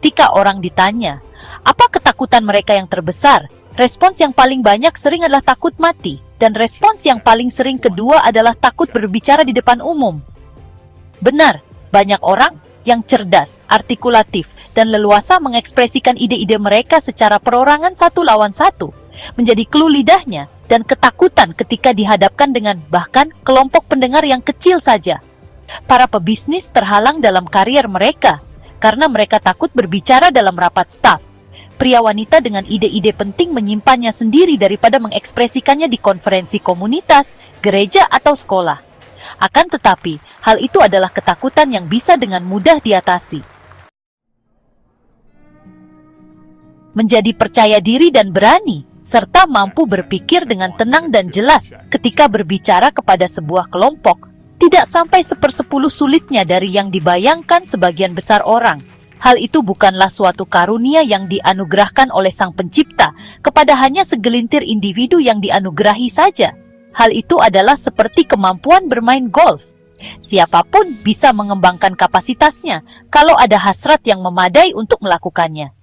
Ketika orang ditanya, apa ketakutan mereka yang terbesar? Respons yang paling banyak sering adalah takut mati, dan respons yang paling sering kedua adalah takut berbicara di depan umum. Benar, banyak orang yang cerdas, artikulatif, dan leluasa mengekspresikan ide-ide mereka secara perorangan satu lawan satu, menjadi clue lidahnya dan ketakutan ketika dihadapkan dengan bahkan kelompok pendengar yang kecil saja. Para pebisnis terhalang dalam karier mereka karena mereka takut berbicara dalam rapat staf. Pria wanita dengan ide-ide penting menyimpannya sendiri daripada mengekspresikannya di konferensi komunitas, gereja, atau sekolah. Akan tetapi, hal itu adalah ketakutan yang bisa dengan mudah diatasi. Menjadi percaya diri dan berani, serta mampu berpikir dengan tenang dan jelas ketika berbicara kepada sebuah kelompok, tidak sampai 1/10 sulitnya dari yang dibayangkan sebagian besar orang. Hal itu bukanlah suatu karunia yang dianugerahkan oleh Sang Pencipta kepada hanya segelintir individu yang dianugerahi saja. Hal itu adalah seperti kemampuan bermain golf. Siapapun bisa mengembangkan kapasitasnya kalau ada hasrat yang memadai untuk melakukannya.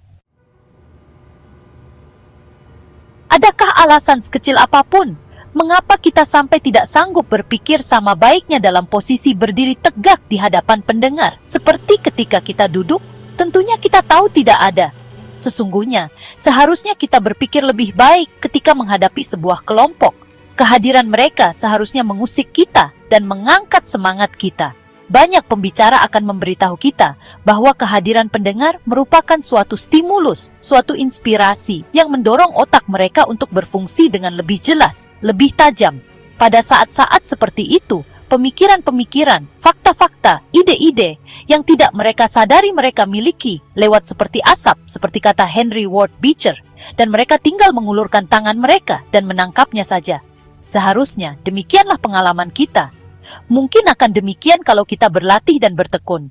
Adakah alasan sekecil apapun mengapa kita sampai tidak sanggup berpikir sama baiknya dalam posisi berdiri tegak di hadapan pendengar, seperti ketika kita duduk? Tentunya kita tahu tidak ada. Sesungguhnya, seharusnya kita berpikir lebih baik ketika menghadapi sebuah kelompok. Kehadiran mereka seharusnya mengusik kita dan mengangkat semangat kita. Banyak pembicara akan memberitahu kita bahwa kehadiran pendengar merupakan suatu stimulus, suatu inspirasi yang mendorong otak mereka untuk berfungsi dengan lebih jelas, lebih tajam. Pada saat-saat seperti itu, pemikiran-pemikiran, fakta-fakta, ide-ide yang tidak mereka sadari mereka miliki lewat seperti asap, seperti kata Henry Ward Beecher, dan mereka tinggal mengulurkan tangan mereka dan menangkapnya saja. Seharusnya demikianlah pengalaman kita. Mungkin akan demikian kalau kita berlatih dan bertekun.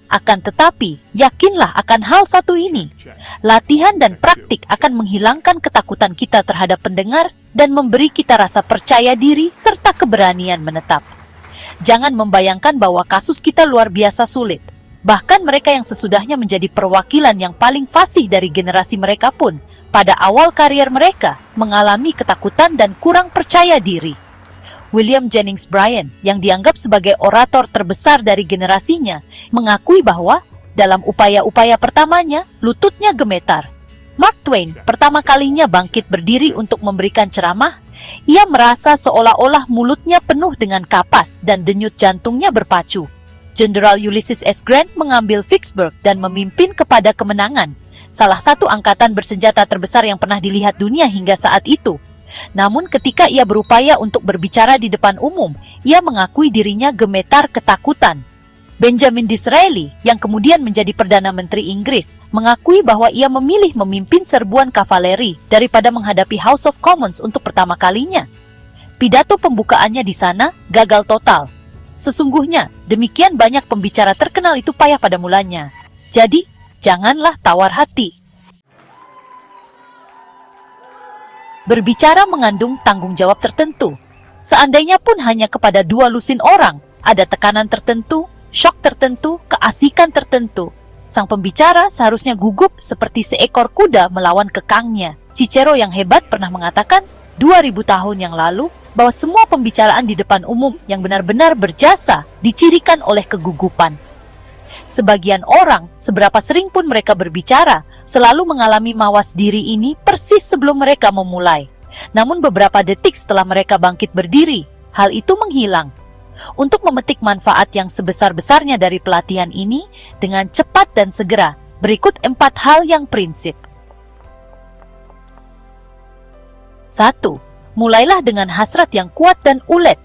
Akan tetapi, yakinlah akan hal satu ini. Latihan dan praktik akan menghilangkan ketakutan kita terhadap pendengar dan memberi kita rasa percaya diri serta keberanian menetap. Jangan membayangkan bahwa kasus kita luar biasa sulit. Bahkan mereka yang sesudahnya menjadi perwakilan yang paling fasih dari generasi mereka pun, pada awal karier mereka, mengalami ketakutan dan kurang percaya diri. William Jennings Bryan, yang dianggap sebagai orator terbesar dari generasinya, mengakui bahwa dalam upaya-upaya pertamanya, lututnya gemetar. Mark Twain pertama kalinya bangkit berdiri untuk memberikan ceramah, ia merasa seolah-olah mulutnya penuh dengan kapas dan denyut jantungnya berpacu. Jenderal Ulysses S. Grant mengambil Vicksburg dan memimpin kepada kemenangan, salah satu angkatan bersenjata terbesar yang pernah dilihat dunia hingga saat itu. Namun ketika ia berupaya untuk berbicara di depan umum, ia mengakui dirinya gemetar ketakutan. Benjamin Disraeli, yang kemudian menjadi Perdana Menteri Inggris, mengakui bahwa ia memilih memimpin serbuan kavaleri daripada menghadapi House of Commons untuk pertama kalinya. Pidato pembukaannya di sana gagal total. Sesungguhnya, demikian banyak pembicara terkenal itu payah pada mulanya. Jadi, janganlah tawar hati. Berbicara mengandung tanggung jawab tertentu. Seandainya pun hanya kepada 2 lusin orang, ada tekanan tertentu, syok tertentu, keasikan tertentu. Sang pembicara seharusnya gugup seperti seekor kuda melawan kekangnya. Cicero yang hebat pernah mengatakan 2000 tahun yang lalu bahwa semua pembicaraan di depan umum yang benar-benar berjasa dicirikan oleh kegugupan. Sebagian orang, seberapa sering pun mereka berbicara, selalu mengalami mawas diri ini persis sebelum mereka memulai. Namun beberapa detik setelah mereka bangkit berdiri, hal itu menghilang. Untuk memetik manfaat yang sebesar-besarnya dari pelatihan ini, dengan cepat dan segera, berikut 4 hal yang prinsip. 1. Mulailah dengan hasrat yang kuat dan ulet.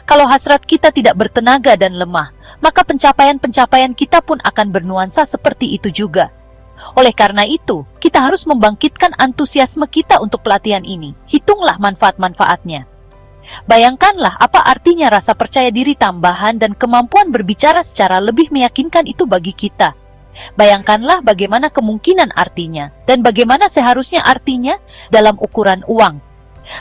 Kalau hasrat kita tidak bertenaga dan lemah, maka pencapaian-pencapaian kita pun akan bernuansa seperti itu juga. Oleh karena itu, kita harus membangkitkan antusiasme kita untuk pelatihan ini. Hitunglah manfaat-manfaatnya. Bayangkanlah apa artinya rasa percaya diri tambahan dan kemampuan berbicara secara lebih meyakinkan itu bagi kita. Bayangkanlah bagaimana kemungkinan artinya, dan bagaimana seharusnya artinya dalam ukuran uang.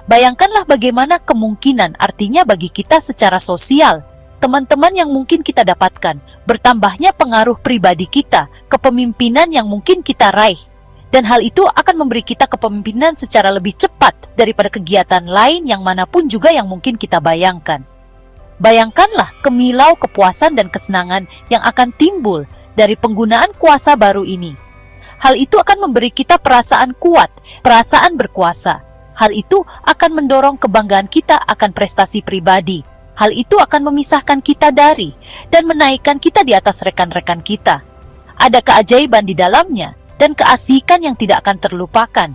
Bayangkanlah bagaimana kemungkinan artinya bagi kita secara sosial. teman-teman yang mungkin kita dapatkan, bertambahnya pengaruh pribadi kita, kepemimpinan yang mungkin kita raih. Dan hal itu akan memberi kita kepemimpinan secara lebih cepat daripada kegiatan lain yang manapun juga yang mungkin kita bayangkan. Bayangkanlah kemilau kepuasan dan kesenangan yang akan timbul dari penggunaan kuasa baru ini. Hal itu akan memberi kita perasaan kuat, perasaan berkuasa. Hal itu akan mendorong kebanggaan kita akan prestasi pribadi. Hal itu akan memisahkan kita dari dan menaikkan kita di atas rekan-rekan kita. Ada keajaiban di dalamnya dan keasikan yang tidak akan terlupakan.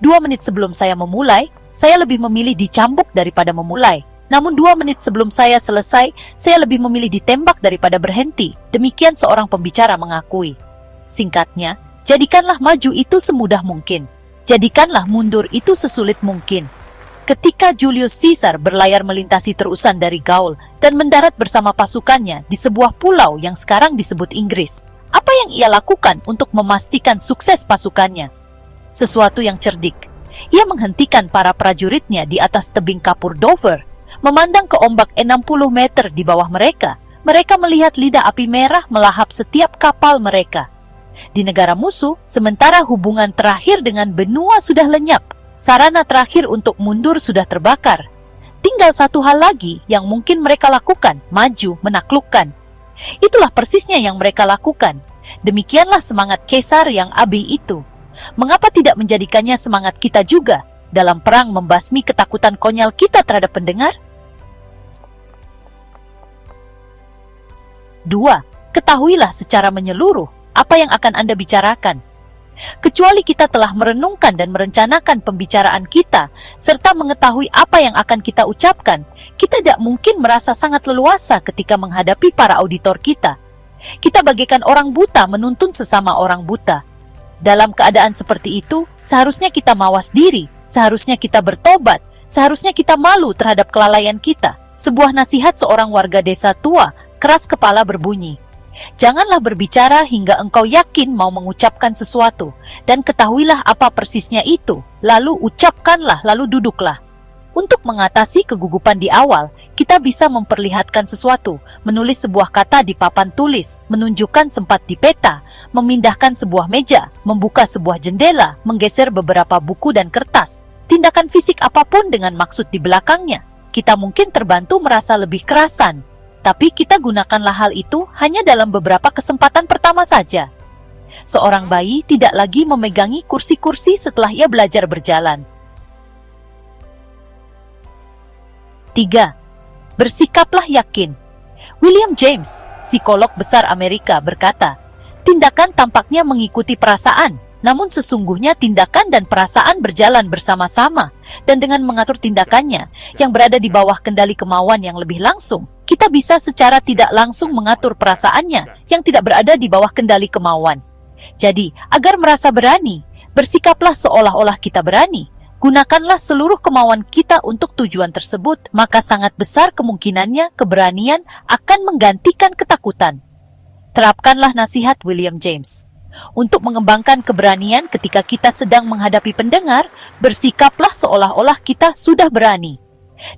2 menit sebelum saya memulai, saya lebih memilih dicambuk daripada memulai. Namun 2 menit sebelum saya selesai, saya lebih memilih ditembak daripada berhenti. Demikian seorang pembicara mengakui. Singkatnya, jadikanlah maju itu semudah mungkin. Jadikanlah mundur itu sesulit mungkin. Ketika Julius Caesar berlayar melintasi terusan dari Gaul dan mendarat bersama pasukannya di sebuah pulau yang sekarang disebut Inggris, apa yang ia lakukan untuk memastikan sukses pasukannya? Sesuatu yang cerdik. Ia menghentikan para prajuritnya di atas tebing kapur Dover, memandang ke ombak 60 meter di bawah mereka. Mereka melihat lidah api merah melahap setiap kapal mereka. Di negara musuh, sementara hubungan terakhir dengan benua sudah lenyap, sarana terakhir untuk mundur sudah terbakar. Tinggal satu hal lagi yang mungkin mereka lakukan, maju, menaklukkan. Itulah persisnya yang mereka lakukan. Demikianlah semangat Kaisar yang abadi itu. Mengapa tidak menjadikannya semangat kita juga dalam perang membasmi ketakutan konyol kita terhadap pendengar? 2. Ketahuilah secara menyeluruh apa yang akan Anda bicarakan. Kecuali kita telah merenungkan dan merencanakan pembicaraan kita, serta mengetahui apa yang akan kita ucapkan, kita tidak mungkin merasa sangat leluasa ketika menghadapi para auditor kita. Kita bagaikan orang buta menuntun sesama orang buta. Dalam keadaan seperti itu, seharusnya kita mawas diri, seharusnya kita bertobat, seharusnya kita malu terhadap kelalaian kita. Sebuah nasihat seorang warga desa tua, keras kepala berbunyi, janganlah berbicara hingga engkau yakin mau mengucapkan sesuatu, dan ketahuilah apa persisnya itu, lalu ucapkanlah, lalu duduklah. Untuk mengatasi kegugupan di awal, kita bisa memperlihatkan sesuatu, menulis sebuah kata di papan tulis, menunjukkan sempat di peta, memindahkan sebuah meja, membuka sebuah jendela, menggeser beberapa buku dan kertas, tindakan fisik apapun dengan maksud di belakangnya. Kita mungkin terbantu merasa lebih kerasan, tapi kita gunakanlah hal itu hanya dalam beberapa kesempatan pertama saja. Seorang bayi tidak lagi memegangi kursi-kursi setelah ia belajar berjalan. 3. Bersikaplah yakin. William James, psikolog besar Amerika, berkata, tindakan tampaknya mengikuti perasaan, namun sesungguhnya tindakan dan perasaan berjalan bersama-sama, dan dengan mengatur tindakannya yang berada di bawah kendali kemauan yang lebih langsung, kita bisa secara tidak langsung mengatur perasaannya yang tidak berada di bawah kendali kemauan. Jadi, agar merasa berani, bersikaplah seolah-olah kita berani. Gunakanlah seluruh kemauan kita untuk tujuan tersebut, maka sangat besar kemungkinannya keberanian akan menggantikan ketakutan. Terapkanlah nasihat William James. Untuk mengembangkan keberanian ketika kita sedang menghadapi pendengar, bersikaplah seolah-olah kita sudah berani.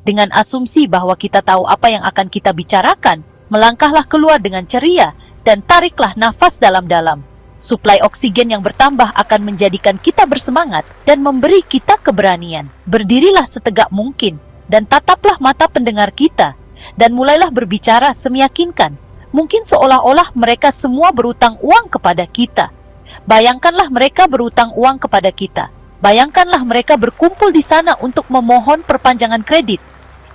Dengan asumsi bahwa kita tahu apa yang akan kita bicarakan, melangkahlah keluar dengan ceria dan tariklah nafas dalam-dalam. Suplai oksigen yang bertambah akan menjadikan kita bersemangat dan memberi kita keberanian. Berdirilah setegak mungkin dan tataplah mata pendengar kita dan mulailah berbicara semeyakinkan. Mungkin seolah-olah mereka semua berutang uang kepada kita. Bayangkanlah mereka berutang uang kepada kita. Bayangkanlah mereka berkumpul di sana untuk memohon perpanjangan kredit.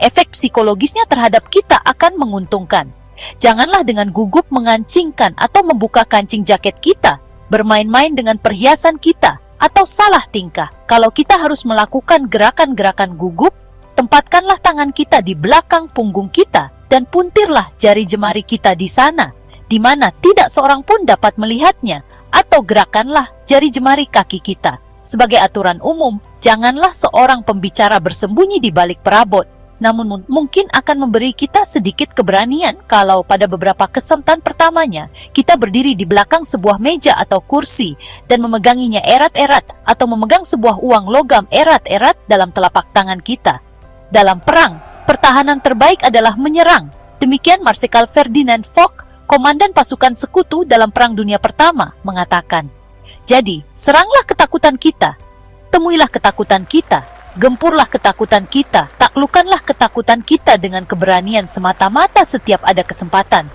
Efek psikologisnya terhadap kita akan menguntungkan. Janganlah dengan gugup mengancingkan atau membuka kancing jaket kita, bermain-main dengan perhiasan kita, atau salah tingkah. Kalau kita harus melakukan gerakan-gerakan gugup, tempatkanlah tangan kita di belakang punggung kita, dan puntirlah jari jemari kita di sana, di mana tidak seorang pun dapat melihatnya, atau gerakanlah jari jemari kaki kita. Sebagai aturan umum, janganlah seorang pembicara bersembunyi di balik perabot, namun mungkin akan memberi kita sedikit keberanian kalau pada beberapa kesempatan pertamanya kita berdiri di belakang sebuah meja atau kursi dan memeganginya erat-erat atau memegang sebuah uang logam erat-erat dalam telapak tangan kita. Dalam perang, pertahanan terbaik adalah menyerang. Demikian Marsikal Ferdinand Foch, komandan pasukan sekutu dalam Perang Dunia Pertama, mengatakan. Jadi, seranglah ketakutan kita, temuilah ketakutan kita, gempurlah ketakutan kita, taklukkanlah ketakutan kita dengan keberanian semata-mata setiap ada kesempatan.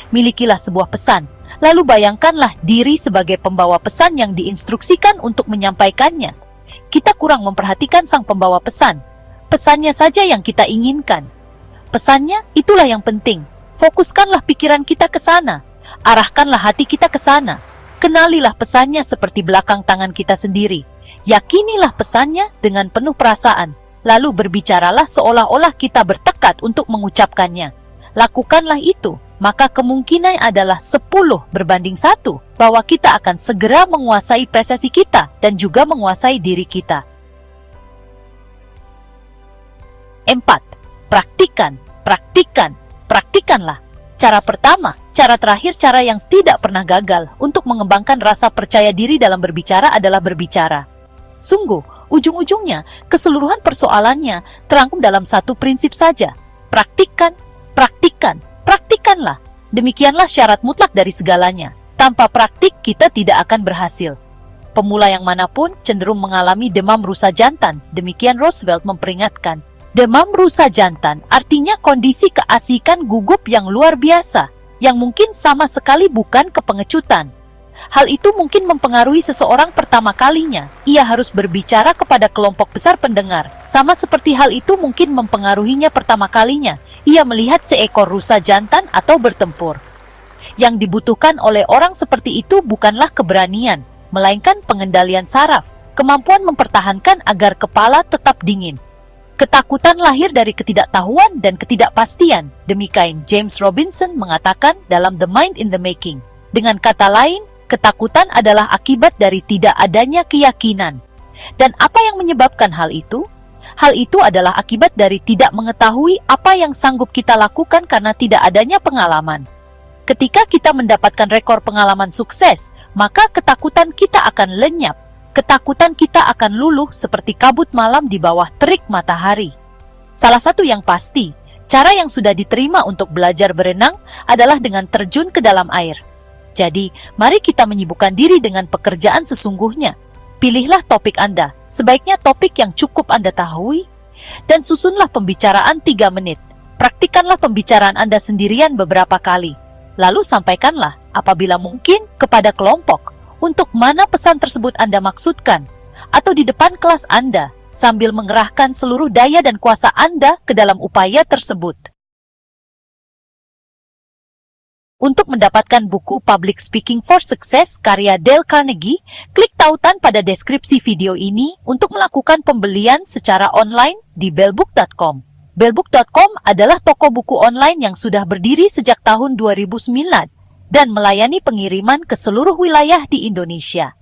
Milikilah sebuah pesan, lalu bayangkanlah diri sebagai pembawa pesan yang diinstruksikan untuk menyampaikannya. Kita kurang memperhatikan sang pembawa pesan. Pesannya saja yang kita inginkan. Pesannya itulah yang penting. Fokuskanlah pikiran kita ke sana. Arahkanlah hati kita ke sana. Kenalilah pesannya seperti belakang tangan kita sendiri. Yakinilah pesannya dengan penuh perasaan. Lalu berbicaralah seolah-olah kita bertekad untuk mengucapkannya. Lakukanlah itu, maka kemungkinan adalah 10:1 bahwa kita akan segera menguasai presesi kita dan juga menguasai diri kita. 4. Praktikan, praktikan, praktikanlah. Cara pertama, cara terakhir, cara yang tidak pernah gagal untuk mengembangkan rasa percaya diri dalam berbicara adalah berbicara. Sungguh, ujung-ujungnya, keseluruhan persoalannya terangkum dalam satu prinsip saja. Praktikan, praktikan, praktikanlah. Demikianlah syarat mutlak dari segalanya. Tanpa praktik, kita tidak akan berhasil. Pemula yang manapun cenderung mengalami demam rusa jantan, demikian Roosevelt memperingatkan. Demam rusa jantan artinya kondisi keasikan gugup yang luar biasa, yang mungkin sama sekali bukan kepengecutan. Hal itu mungkin mempengaruhi seseorang pertama kalinya. Ia harus berbicara kepada kelompok besar pendengar. Sama seperti hal itu mungkin mempengaruhinya pertama kalinya. Ia melihat seekor rusa jantan atau bertempur. Yang dibutuhkan oleh orang seperti itu bukanlah keberanian, melainkan pengendalian saraf, kemampuan mempertahankan agar kepala tetap dingin. Ketakutan lahir dari ketidaktahuan dan ketidakpastian. Demikian James Robinson mengatakan dalam The Mind in the Making. Dengan kata lain, ketakutan adalah akibat dari tidak adanya keyakinan. Dan apa yang menyebabkan hal itu? Hal itu adalah akibat dari tidak mengetahui apa yang sanggup kita lakukan karena tidak adanya pengalaman. Ketika kita mendapatkan rekor pengalaman sukses, maka ketakutan kita akan lenyap. Ketakutan kita akan luluh seperti kabut malam di bawah terik matahari. Salah satu yang pasti, cara yang sudah diterima untuk belajar berenang adalah dengan terjun ke dalam air. Jadi, mari kita menyibukkan diri dengan pekerjaan sesungguhnya. Pilihlah topik Anda, sebaiknya topik yang cukup Anda tahui, dan susunlah pembicaraan 3 menit. Praktikanlah pembicaraan Anda sendirian beberapa kali. Lalu sampaikanlah, apabila mungkin, kepada kelompok, untuk mana pesan tersebut Anda maksudkan, atau di depan kelas Anda, sambil mengerahkan seluruh daya dan kuasa Anda ke dalam upaya tersebut. Untuk mendapatkan buku Public Speaking for Success karya Dale Carnegie, klik tautan pada deskripsi video ini untuk melakukan pembelian secara online di bellbook.com. Bellbook.com adalah toko buku online yang sudah berdiri sejak tahun 2009 dan melayani pengiriman ke seluruh wilayah di Indonesia.